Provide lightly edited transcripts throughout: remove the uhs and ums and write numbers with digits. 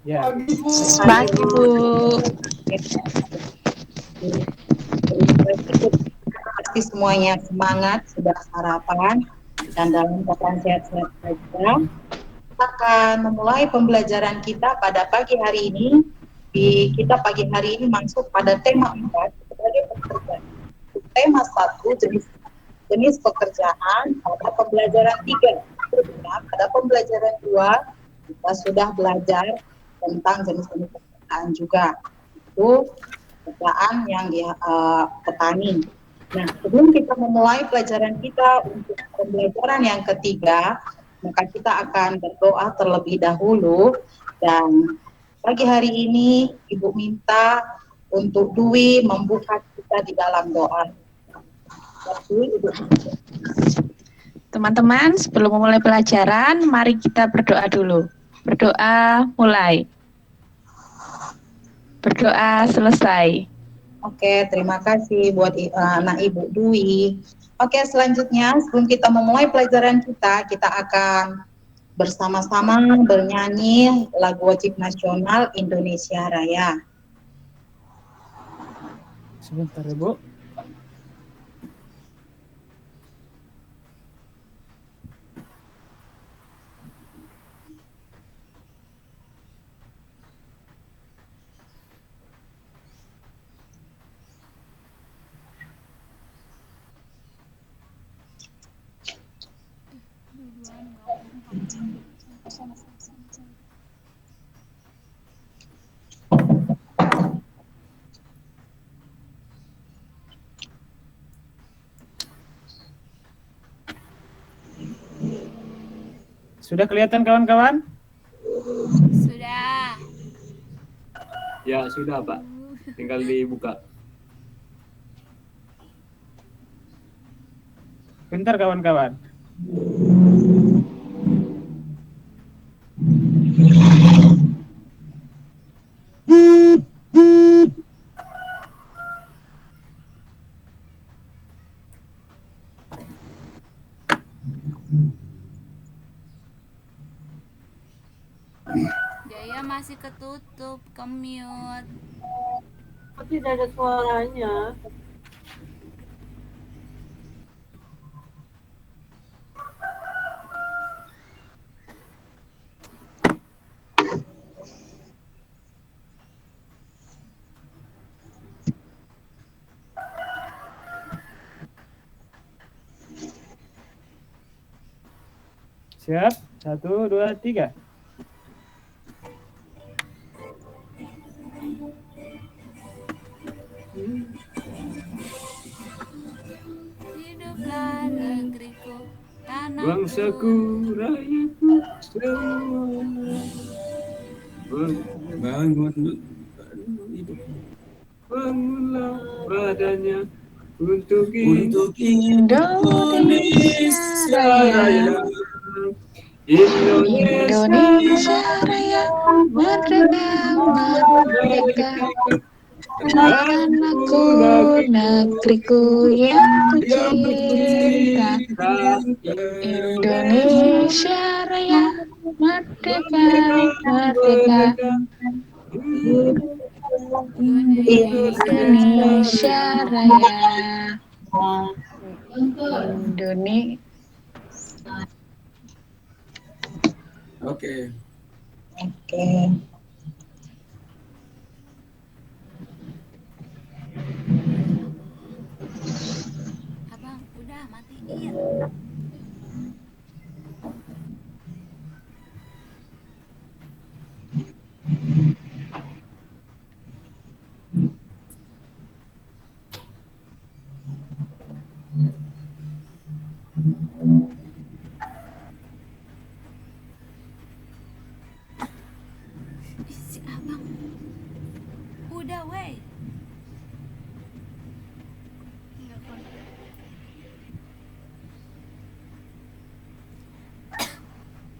Ya. Pagi, Bu. Pasti semuanya semangat, sudah sarapan, dan dalam keadaan sehat-sehat saja. Kita akan memulai pembelajaran kita pada pagi hari ini. Kita pagi hari ini masuk pada tema 4 sebagai pekerjaan. Tema 1 jenis pekerjaan pada pembelajaran 3. Pada pembelajaran 2 kita sudah belajar tentang jenis-jenis pekerjaan juga. Itu pekerjaan yang petani. Nah, sebelum kita memulai pelajaran kita untuk pembelajaran yang ketiga, maka kita akan berdoa terlebih dahulu. Dan pagi hari ini Ibu minta untuk Dwi membuka kita di dalam doa. Teman-teman, sebelum memulai pelajaran, mari kita berdoa dulu. Berdoa mulai. Berdoa selesai. Oke, terima kasih buat anak Ibu Dwi. Oke, selanjutnya sebelum kita memulai pelajaran kita akan bersama-sama bernyanyi lagu wajib nasional Indonesia Raya. Sebentar ya, Bu. Sudah kelihatan kawan-kawan? Sudah. Ya, sudah, Pak. Tinggal dibuka. Bentar kawan-kawan. Jaya masih ketutup, ke-mute. Tidak ada suaranya. Siap? 1, 2, 3. Hiduplah negeriku, tanahku. Bangsaku, rakyatku, semua. Bangunlah badannya untuk Indonesia Raya. Indonesia Raya, merdeka, merdeka. Tanahku, negeriku yang kucinta. Indonesia Raya, merdeka, merdeka. Indonesia Raya. Indonesia. Oke. Abang, udah matiin. Si abang. Udah, wey.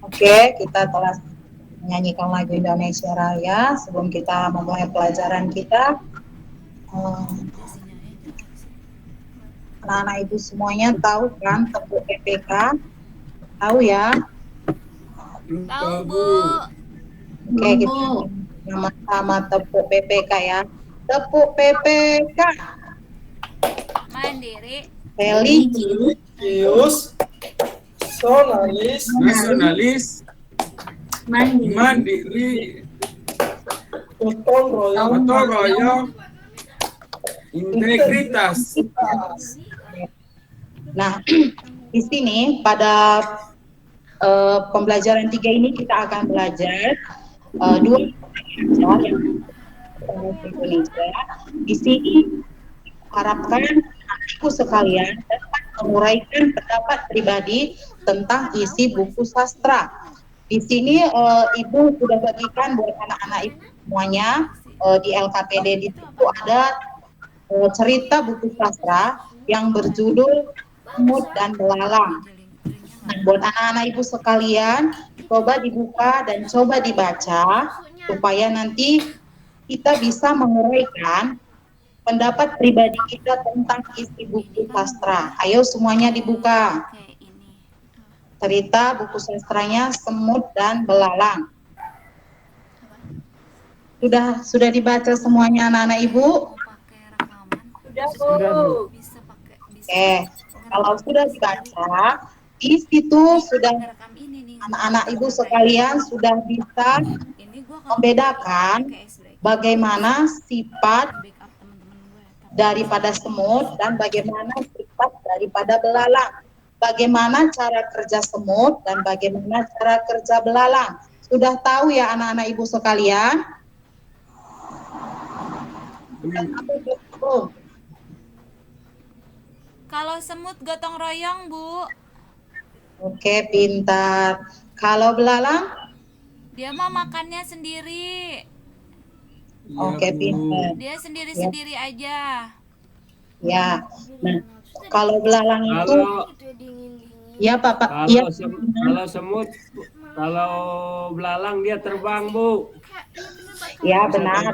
Oke, kita telah menyanyikan lagu Indonesia Raya sebelum kita memulai pelajaran kita. Anak-anak ibu semuanya tahu kan tentang PPK? Tahu ya? Tahu, Bu. Oke, Sama-sama tepuk PPK ya. Tepuk PPK. Mandiri. Religius. Nasionalis, mandiri, gotong royong, integritas. Nah, di sini pada pembelajaran 3 ini kita akan belajar dua bahasa yang bahasa Indonesia. Di sini harapkan anak-anakku sekalian dapat menguraikan pendapat pribadi tentang isi buku sastra. Di sini Ibu sudah bagikan buat anak-anak Ibu semuanya di LKPD. Di situ ada cerita buku sastra yang berjudul Semut dan Belalang. Nah, buat anak-anak Ibu sekalian, coba dibuka dan coba dibaca supaya nanti kita bisa menguraikan pendapat pribadi kita tentang isi buku sastra. Ayo semuanya dibuka. Oke, ini. Cerita buku sastranya Semut dan Belalang. Sudah dibaca semuanya anak-anak Ibu? Mau pakai rekaman? Sudah, Bu. Bisa pakai. Bisa. Oke. Kalau sudah dibaca, di situ sudah Ngerekam ini nih. anak-anak Ibu sekalian sudah bisa Ini gua kalau membedakan pakai S-Break, bagaimana sifat backup teman-teman gue. daripada semut dan bagaimana sifat daripada belalang. Bagaimana cara kerja semut dan bagaimana cara kerja belalang. Sudah tahu ya anak-anak Ibu sekalian? Sudah tahu belum? Kalau semut gotong royong, Bu. Oke, pintar. Kalau belalang? Dia mau makannya sendiri. Oke, pintar. Dia sendiri-sendiri aja. Ya. Nah, kalau belalang itu, Kalau ya Pak, kalau ya. kalau semut, kalau belalang dia terbang, Bu. Ya benar,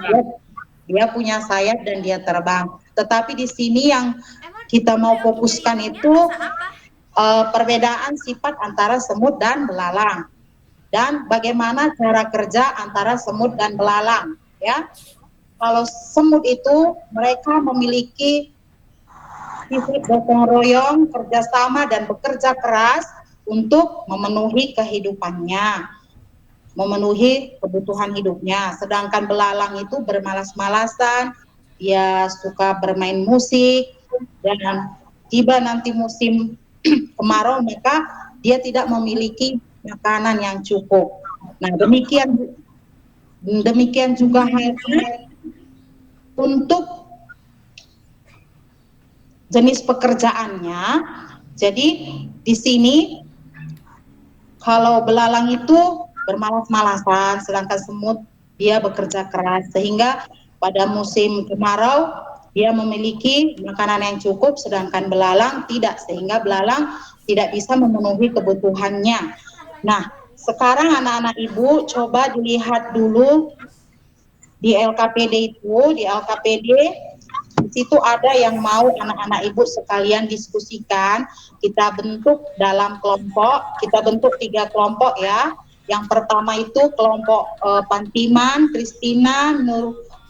dia punya sayap dan dia terbang. Tetapi di sini yang kita mau fokuskan itu perbedaan sifat antara semut dan belalang dan bagaimana cara kerja antara semut dan belalang. Ya, kalau semut itu mereka memiliki sifat gotong royong, kerjasama dan bekerja keras untuk memenuhi kehidupannya, memenuhi kebutuhan hidupnya. Sedangkan belalang itu bermalas-malasan, dia suka bermain musik, dan tiba nanti musim kemarau maka dia tidak memiliki makanan yang cukup. Nah, demikian juga halnya untuk jenis pekerjaannya. Jadi di sini kalau belalang itu bermalas-malasan, sedangkan semut dia bekerja keras, sehingga pada musim kemarau dia memiliki makanan yang cukup, sedangkan belalang tidak, sehingga belalang tidak bisa memenuhi kebutuhannya. Nah, sekarang anak-anak Ibu coba dilihat dulu di LKPD itu, di situ ada yang mau anak-anak Ibu sekalian diskusikan. Kita bentuk dalam kelompok, kita bentuk 3 kelompok ya. Yang pertama itu kelompok Pantiman, Kristina,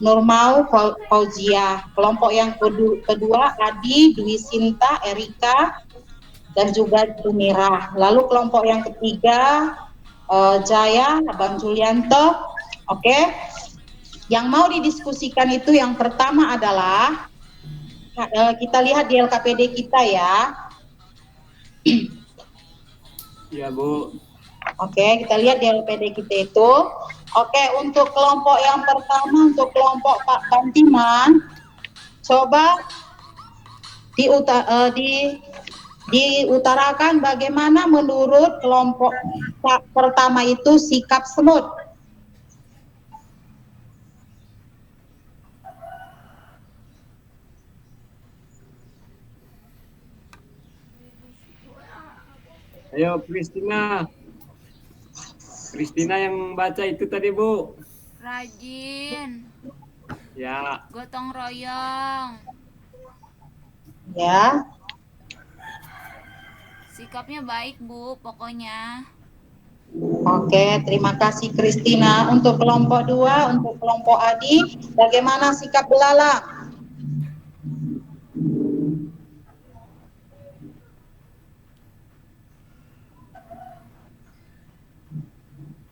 Nurmau, Fauzia. Kelompok yang kedua Adi, Dwi Sinta, Erika, dan juga Dumira. Lalu kelompok yang ketiga Jaya, Abang Julianto. Oke. Yang mau didiskusikan itu yang pertama adalah kita lihat di LKPD kita ya. Ya, Bu. Oke, kita lihat di LPD kita itu. Oke, untuk kelompok yang pertama, untuk kelompok Pak Pantiman, coba diutarakan bagaimana menurut kelompok pertama itu sikap semut. Ayo, Kristina. Kristina yang baca itu tadi, Bu. Rajin. Ya. Gotong royong. Ya. Sikapnya baik, Bu, pokoknya. Oke, terima kasih Kristina. Untuk kelompok 2, untuk kelompok Adi, bagaimana sikap belalang?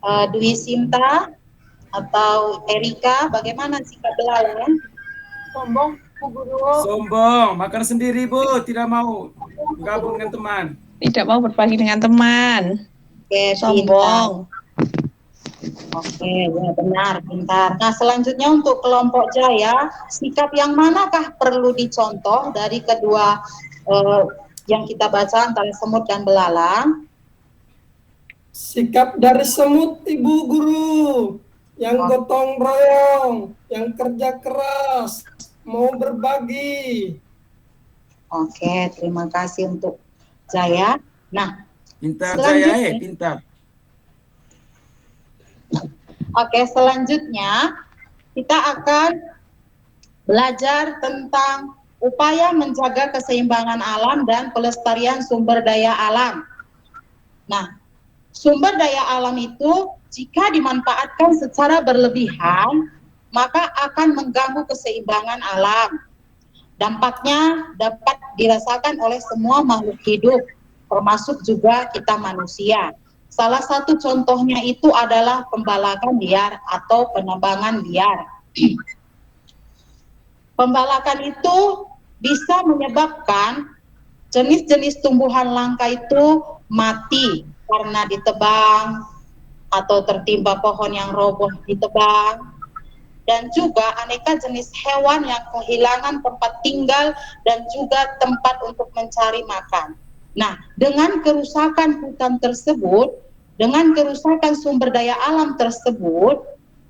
Dwi Sinta atau Erika, bagaimana sikap belalang? Sombong, Bu Guru. Sombong, makan sendiri Bu, tidak mau bergabung dengan teman. Tidak mau berbagi dengan teman. Oke, Sombong. pintar. Oke, ya benar, pintar. Nah, selanjutnya untuk kelompok Jaya, sikap yang manakah perlu dicontoh dari kedua yang kita baca antara semut dan belalang? Sikap dari semut, Ibu Guru, yang gotong royong, yang kerja keras, mau berbagi. Oke, terima kasih untuk Jaya. Nah, Pintar selanjutnya, Jaya, pintar. Oke, selanjutnya kita akan belajar tentang upaya menjaga keseimbangan alam dan pelestarian sumber daya alam. Nah, sumber daya alam itu jika dimanfaatkan secara berlebihan, maka akan mengganggu keseimbangan alam. Dampaknya dapat dirasakan oleh semua makhluk hidup, termasuk juga kita manusia. Salah satu contohnya itu adalah pembalakan liar atau penebangan liar. Pembalakan itu bisa menyebabkan jenis-jenis tumbuhan langka itu mati karena ditebang atau tertimpa pohon yang roboh ditebang, dan juga aneka jenis hewan yang kehilangan tempat tinggal dan juga tempat untuk mencari makan. Nah, dengan kerusakan hutan tersebut, dengan kerusakan sumber daya alam tersebut,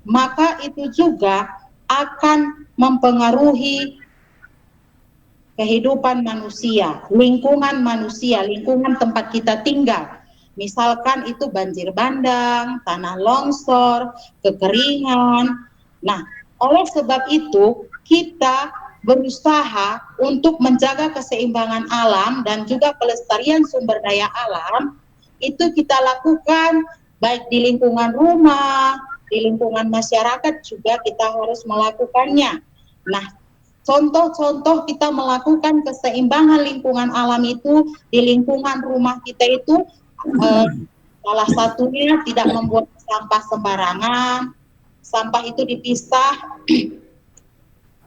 maka itu juga akan mempengaruhi kehidupan manusia, lingkungan tempat kita tinggal. Misalkan itu banjir bandang, tanah longsor, kekeringan. Nah, oleh sebab itu kita berusaha untuk menjaga keseimbangan alam dan juga pelestarian sumber daya alam. Itu kita lakukan baik di lingkungan rumah, di lingkungan masyarakat juga kita harus melakukannya. Nah, contoh-contoh kita melakukan keseimbangan lingkungan alam itu di lingkungan rumah kita itu salah satunya tidak membuat sampah sembarangan. Sampah itu dipisah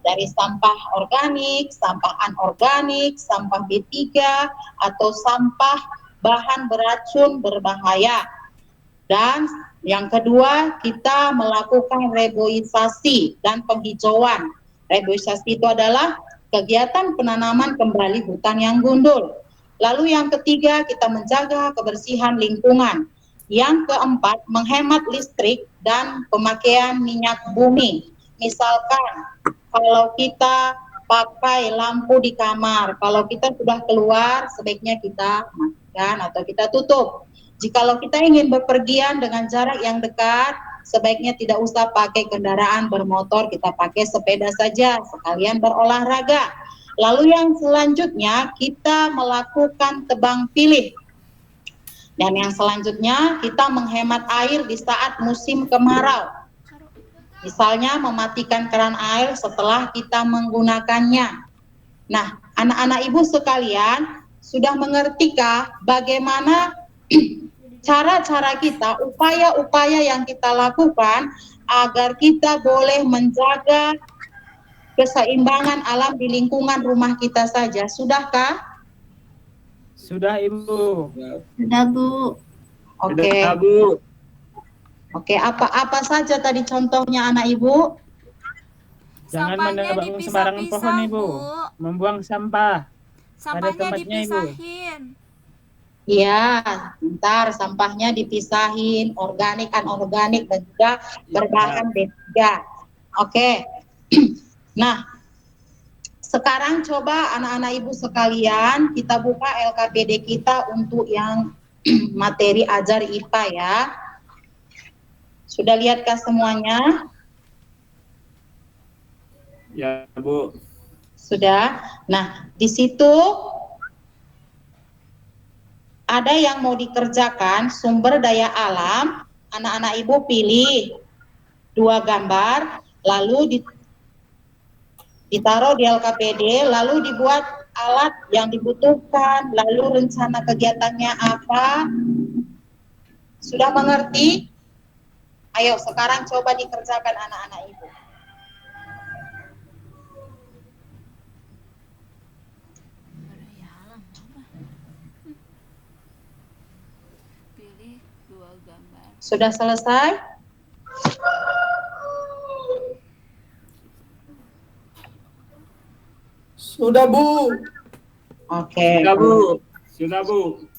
dari sampah organik, sampah anorganik, sampah B3 atau sampah bahan beracun berbahaya. Dan yang kedua, kita melakukan reboisasi dan penghijauan. Reboisasi itu adalah kegiatan penanaman kembali hutan yang gundul. Lalu yang ketiga, kita menjaga kebersihan lingkungan. Yang keempat, menghemat listrik dan pemakaian minyak bumi. Misalkan, kalau kita pakai lampu di kamar, kalau kita sudah keluar, sebaiknya kita matikan atau kita tutup. Jikalau kita ingin bepergian dengan jarak yang dekat, sebaiknya tidak usah pakai kendaraan bermotor, kita pakai sepeda saja, sekalian berolahraga. Lalu yang selanjutnya, kita melakukan tebang pilih. Dan yang selanjutnya, kita menghemat air di saat musim kemarau. Misalnya mematikan keran air setelah kita menggunakannya. Nah, anak-anak ibu sekalian, sudah mengertikah bagaimana cara-cara kita, upaya-upaya yang kita lakukan agar kita boleh menjaga keseimbangan alam di lingkungan rumah kita saja? Sudahkah? Sudah Ibu. Sudah, Bu. Oke. Sudah, Bu. Oke, apa saja tadi contohnya anak ibu? Jangan Sampahnya menebang sembarangan dipisah-pisah, pohon Ibu. Bu. Membuang sampah. Sampahnya tempatnya, Ibu. dipisahin. Iya, ntar sampahnya dipisahin, organik, anorganik, dan juga berbahan B3. Oke. Nah, sekarang coba anak-anak ibu sekalian, kita buka LKPD kita untuk yang materi ajar IPA ya. Sudah lihatkah semuanya? Ya, Bu. Sudah. Nah, di situ ada yang mau dikerjakan sumber daya alam anak-anak Ibu pilih 2 gambar, lalu ditaruh di LKPD, lalu dibuat alat yang dibutuhkan, lalu rencana kegiatannya apa. Sudah mengerti? Ayo sekarang coba dikerjakan anak-anak Ibu. Pilih 2 gambar. Sudah selesai? Sudah, Bu. Oke. Sudah Bu, sudah Bu.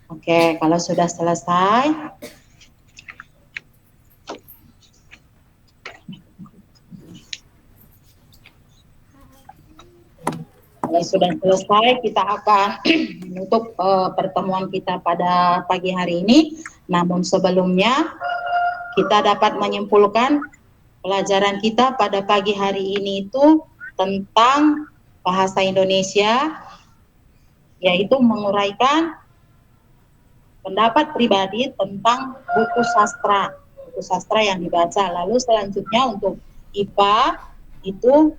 Oke, kalau sudah selesai, kita akan menutup pertemuan kita pada pagi hari ini. Namun sebelumnya, kita dapat menyimpulkan pelajaran kita pada pagi hari ini itu tentang bahasa Indonesia, yaitu menguraikan pendapat pribadi tentang buku sastra yang dibaca. Lalu selanjutnya untuk IPA itu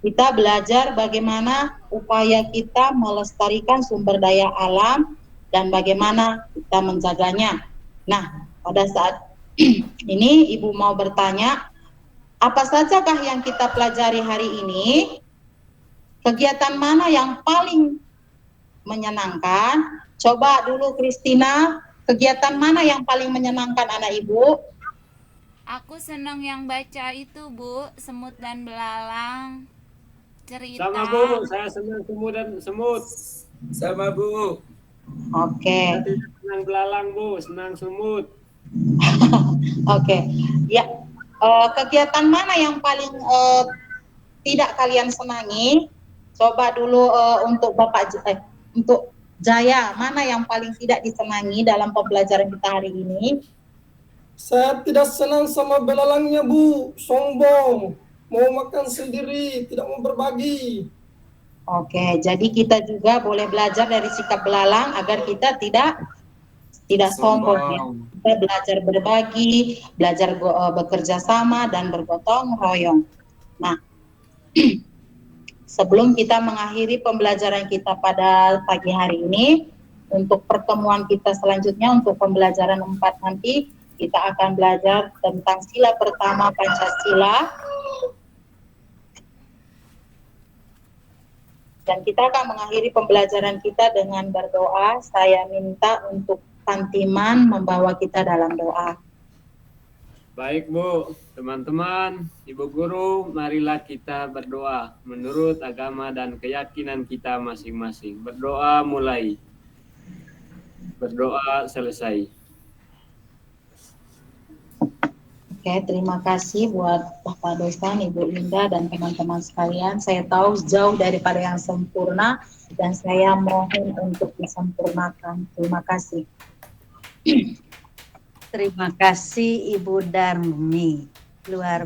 kita belajar bagaimana upaya kita melestarikan sumber daya alam dan bagaimana kita menjaganya. Nah, pada saat ini Ibu mau bertanya, apa sajakah yang kita pelajari hari ini? Kegiatan mana yang paling menyenangkan? Coba dulu Kristina, kegiatan mana yang paling menyenangkan anak Ibu? Aku senang yang baca itu, Bu, Semut dan Belalang. Cerita. Sama Bu, saya senang semut dan semut. Sama Bu. Oke. Saya senang belalang Bu, senang semut. Oke. Ya, kegiatan mana yang paling tidak kalian senangi? Coba dulu untuk untuk Jaya, mana yang paling tidak disenangi dalam pembelajaran kita hari ini? Saya tidak senang sama belalangnya, Bu. Sombong. Mau makan sendiri, tidak mau berbagi. Oke, jadi kita juga boleh belajar dari sikap belalang agar kita tidak sombong. Ya. Kita belajar berbagi, belajar bekerja sama dan bergotong royong. Nah, sebelum kita mengakhiri pembelajaran kita pada pagi hari ini, untuk pertemuan kita selanjutnya untuk pembelajaran 4 nanti, kita akan belajar tentang sila pertama Pancasila. Dan kita akan mengakhiri pembelajaran kita dengan berdoa. Saya minta untuk Pantiman membawa kita dalam doa. Baik Bu, teman-teman, Ibu Guru, marilah kita berdoa menurut agama dan keyakinan kita masing-masing. Berdoa mulai, berdoa selesai. Oke, terima kasih buat Bapak Dosen, Ibu Linda, dan teman-teman sekalian. Saya tahu jauh daripada yang sempurna, dan saya mohon untuk disempurnakan. Terima kasih. Terima kasih Ibu Darmi. Luar